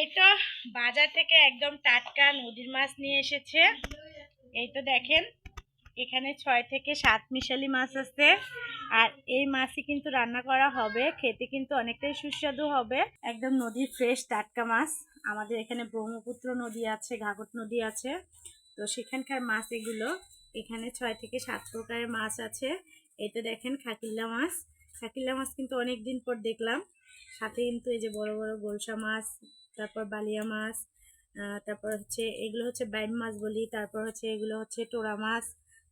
এই তো বাজার থেকে একদম টাটকা নদীর মাছ নিয়ে এসেছে। এই তো দেখেন, এখানে 6 থেকে 7 মিশালি মাছ আছে। আর এই মাছই কিন্তু রান্না করা হবে, খেতে কিন্তু অনেকটাই সুস্বাদু হবে। একদম নদীর ফ্রেশ টাটকা মাছ। আমাদের এখানে ব্রহ্মপুত্র নদী আছে, ঘাঘট নদী আছে, তো সেখানকার মাছ এগুলো। এখানে 6 থেকে 7 প্রকারের মাছ আছে। এই তো দেখেন খাকিল্লা মাছ। খাকিল্লা মাছ কিন্তু অনেক দিন পর দেখলাম। সাথে কিন্তু এই যে বড় বড় গোলসা মাছ, তারপর বালিয়া মাছ, তারপর হচ্ছে এগুলো হচ্ছে বাইম মাছ বলি, তারপর হচ্ছে এগুলো হচ্ছে টোরা মাছ।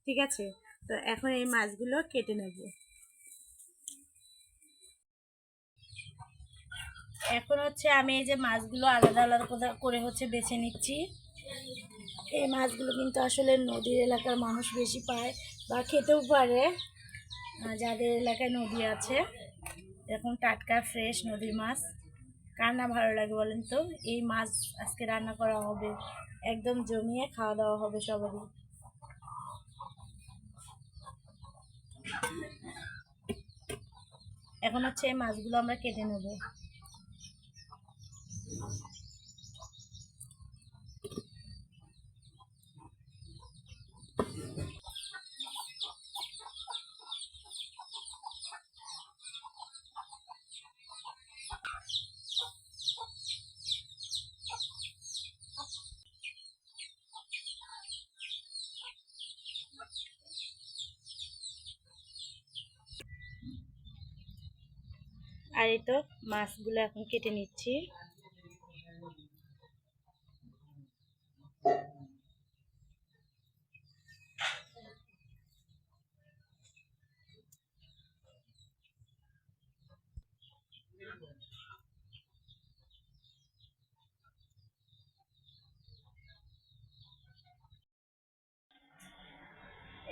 ঠিক আছে, তো এখন এই মাছগুলো কেটে নেব। এখন হচ্ছে আমি এই যে মাছগুলো আলাদা আলাদা করে হচ্ছে বেছে নিচ্ছি। এই মাছগুলো কিন্তু আসলে নদীর এলাকার মানুষ বেশি পায় বা খেতেও পারে, যাদের এলাকায় নদী আছে। এখন টাটকা ফ্রেশ নদীর মাছ কার না ভালো লাগে বলেন তো? এই মাছ আজকে রান্না করা হবে, একদম জমিয়ে খাওয়া দাওয়া হবে সবারই। এখন হচ্ছে এই মাছগুলো আমরা কেটে নেব। আর এই তো মাছগুলো এখন কেটে নিচ্ছি।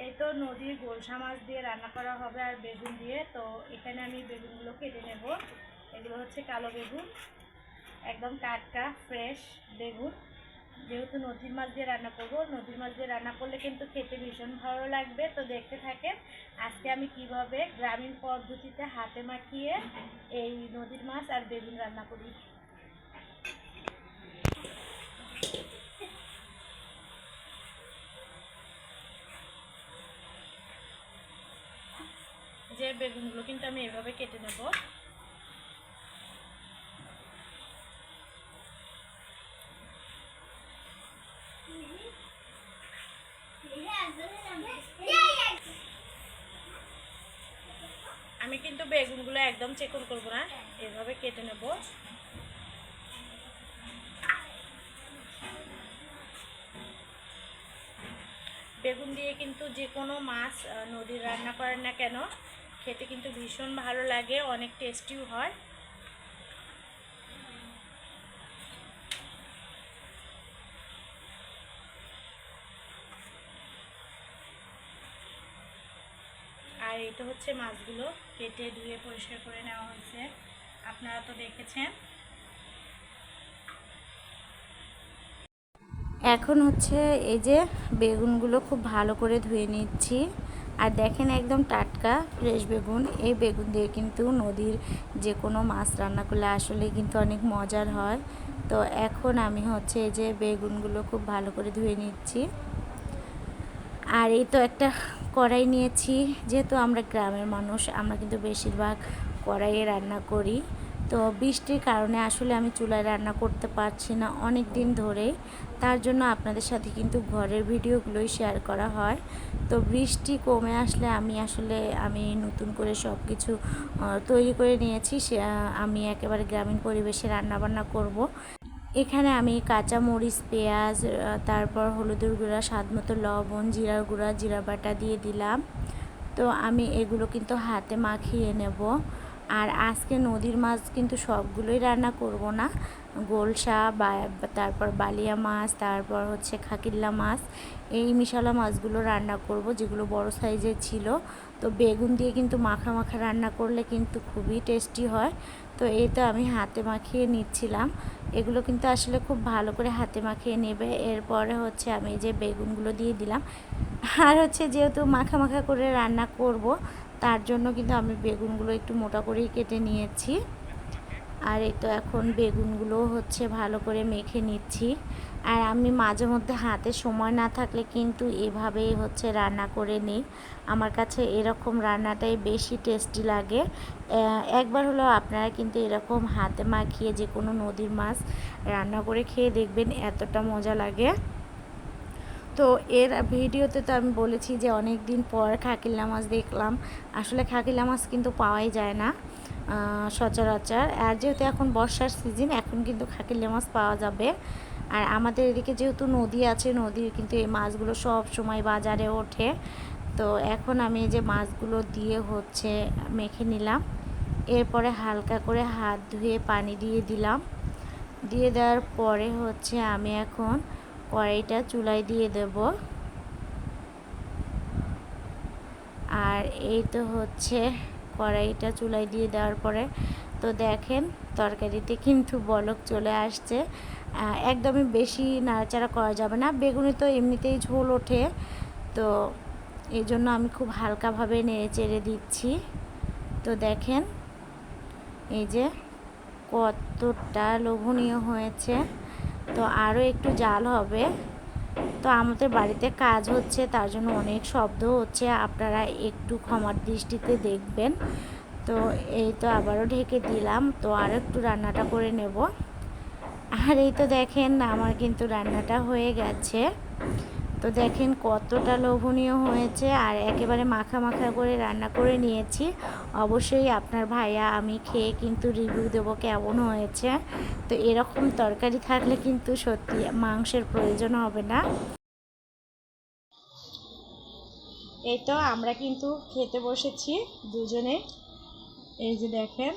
এই তো নদীর গোলসা মাছ দিয়ে রান্না করা হবে আর বেগুন দিয়ে। তো এখানে আমি বেগুনগুলো কেটে নেব। এগুলো হচ্ছে কালো বেগুন, একদম টাটকা ফ্রেশ বেগুন। যেহেতু নদীর মাছ দিয়ে রান্না করবো, নদীর মাছ দিয়ে রান্না করলে কিন্তু খেতে ভীষণ ভালো লাগবে। তো দেখতে থাকেন আজকে আমি কিভাবে গ্রামীণ পদ্ধতিতে হাতে মাখিয়ে এই নদীর মাছ আর বেগুন রান্না করি। যে বেগুনগুলো কিন্তু আমি এভাবে কেটে নেব। আমি কিন্তু বেগুনগুলো একদম চেকন করব না, এভাবে কেটে নেব। বেগুন দিয়ে কিন্তু যে কোনো মাছ নদীর রান্না করেন না কেন, খেতে কিন্তু ভীষণ ভালো লাগে, অনেক টেস্টিও হয়। আর এটা হচ্ছে মাছগুলো কেটে ধুয়ে পরিষ্কার করে নেওয়া হয়েছে, আপনারা তো দেখেছেন। এখন হচ্ছে এই যে বেগুনগুলো খুব ভালো করে ধুয়ে নিচ্ছি। আর দেখেন একদম টাটকা ফ্রেশ বেগুন। এই বেগুন দিয়ে কিন্তু নদীর যে কোনো মাছ রান্না করলে আসলে কিন্তু অনেক মজার হয়। তো এখন আমি হচ্ছে এই যে বেগুনগুলো খুব ভালো করে ধুয়ে নিচ্ছি। আর এই তো একটা কড়াই নিয়েছি, যেহেতু আমরা গ্রামের মানুষ, আমরা কিন্তু বেশিরভাগ কড়াইয়ে রান্না করি। তো বৃষ্টির কারণে আসলে আমি চুলায় রান্না করতে পারছি না অনেক দিন ধরেই, তার জন্য আপনাদের সাথে কিন্তু ঘরের ভিডিওগুলোই শেয়ার করা হয়। তো বৃষ্টি কমে আসলে আমি নতুন করে সব কিছু তৈরি করে নিয়েছি। আমি একেবারে গ্রামীণ পরিবেশে রান্নাবান্না করব। এখানে আমি কাঁচা মরিচ, পেঁয়াজ, তারপর হলুদের গুঁড়া, স্বাদ মতো লবণ, জিরার গুঁড়া, জিরা বাটা দিয়ে দিলাম। তো আমি এগুলো কিন্তু হাতে মাখিয়ে নেব। আর আজকে নদীর মাছ কিন্তু সবগুলোই রান্না করব না, গোলসা বা তারপর বালিয়া মাছ, তারপর হচ্ছে খাকিল্লা মাছ, এই মিশালা মাছগুলো রান্না করব, যেগুলো বড় সাইজের ছিল। তো বেগুন দিয়ে কিন্তু মাখা মাখা রান্না করলে কিন্তু খুবই টেস্টি হয়। তো এই তো আমি হাতে মাখিয়ে নিচ্ছিলাম। এগুলো কিন্তু আসলে খুব ভালো করে হাতে মাখিয়ে নেবে। এরপরে হচ্ছে আমি যে বেগুনগুলো দিয়ে দিলাম। আর হচ্ছে যেহেতু মাখা মাখা করে রান্না করব, তার জন্য কিন্তু আমি বেগুনগুলো একটু মোটা করেই কেটে নিয়েছি। আর এই তো এখন বেগুনগুলো হচ্ছে ভালো করে মেখে নিচ্ছি। আর আমি মাঝে মধ্যে হাতে সময় না থাকলে কিন্তু এভাবেই হচ্ছে রান্না করে নিই। আমার কাছে এরকম রান্নাটাই বেশি টেস্টি লাগে। একবার হলো আপনারা কিন্তু এরকম হাতে মাখিয়ে যে কোনো নদীর মাছ রান্না করে খেয়ে দেখবেন, এতটা মজা লাগে। তো এর ভিডিওতে তো আমি বলেছি যে অনেক দিন পর খাকিলা মাছ দেখলাম। আসলে খাকিলা মাছ কিন্তু পাওয়াই যায় না সচরাচর। আর যেহেতু এখন বর্ষার সিজন, এখন কিন্তু খাকিলা মাছ পাওয়া যাবে। আর আমাদের এদিকে যেহেতু নদী আছে, নদীর কিন্তু এই মাছগুলো সব সময় বাজারে ওঠে। তো এখন আমি এই যে মাছগুলো দিয়ে হচ্ছে মেখে নিলাম। এরপরে হালকা করে হাত ধুয়ে পানি দিয়ে দিলাম। দিয়ে দেওয়ার পরে হচ্ছে আমি এখন কড়াইটা চুলায় দিয়ে দেব। আর এই তো হচ্ছে কড়াইটা চুলায় দিয়ে দেওয়ার পরে তো দেখেন তরকারিতে কিন্তু বলক চলে আসছে। একদমই বেশি নাড়াচাড়া করা যাবে না, বেগুনে তো এমনিতেই ঝোল ওঠে। তো এই জন্য আমি খুব হালকাভাবে নেড়ে চেড়ে দিচ্ছি। তো দেখেন এই যে কতটা লোভনীয় হয়েছে। তো আরও একটু জাল হবে। তো আমাদের বাড়িতে কাজ হচ্ছে, তার জন্য অনেক শব্দ হচ্ছে, আপনারা একটু ক্ষমার দৃষ্টিতে দেখবেন। তো এই তো আবারও ঢেকে দিলাম। তো আরও একটু রান্নাটা করে নেব। আর এই তো দেখেন আমার কিন্তু রান্নাটা হয়ে গেছে। তো দেখেন কতটা লোভনীয় হয়েছে, আর একেবারে মাখা মাখা করে রান্না করে নিয়েছি। অবশ্যই আপনার ভাইয়া আমি খেয়ে কিন্তু রিভিউ দেবো কেমন হয়েছে। তো এরকম তরকারি থাকলে কিন্তু সত্যি মাংসের প্রয়োজন হবে না। এই তো আমরা কিন্তু খেতে বসেছি দুজনে। এই যে দেখেন,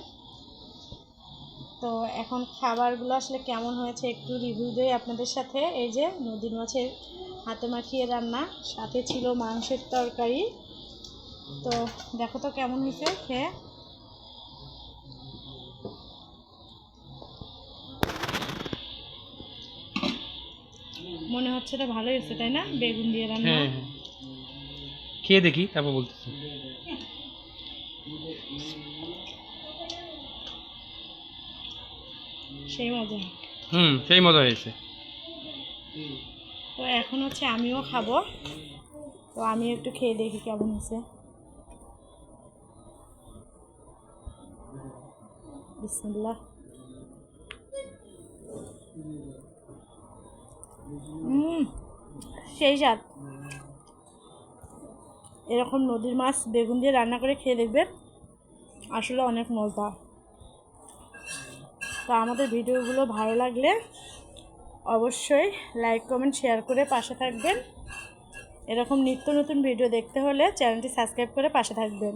তো এখন খাবারগুলো আসলে কেমন হয়েছে একটু রিভিউ দেই আপনাদের সাথে। এই যে নদীর মাছের হাতে মাখিয়ে রান্না, সাথে ছিল মাংসের তরকারি। তো দেখো তো কেমন হয়েছে খেয়ে। মনে হচ্ছে এটা ভালোই হয়েছে, তাই না? বেগুন দিয়ে রান্না। হ্যাঁ হ্যাঁ, খেয়ে দেখি তারপর বলতেছি। সেই মজা। সেই মজা হয়েছে। তো এখন হচ্ছে আমিও খাবো। তো আমি একটু খেয়ে দেখি কেমন হয়েছে। বিসমিল্লাহ। সেই স্বাদ। এরকম নদীর মাছ বেগুন দিয়ে রান্না করে খেয়ে দেখবেন, আসলে অনেক মজা। তো আমাদের ভিডিওগুলো ভালো লাগলে অবশ্যই লাইক কমেন্ট শেয়ার করে পাশে থাকবেন। এরকম নিত্য নতুন ভিডিও দেখতে হলে চ্যানেলটি সাবস্ক্রাইব করে পাশে থাকবেন।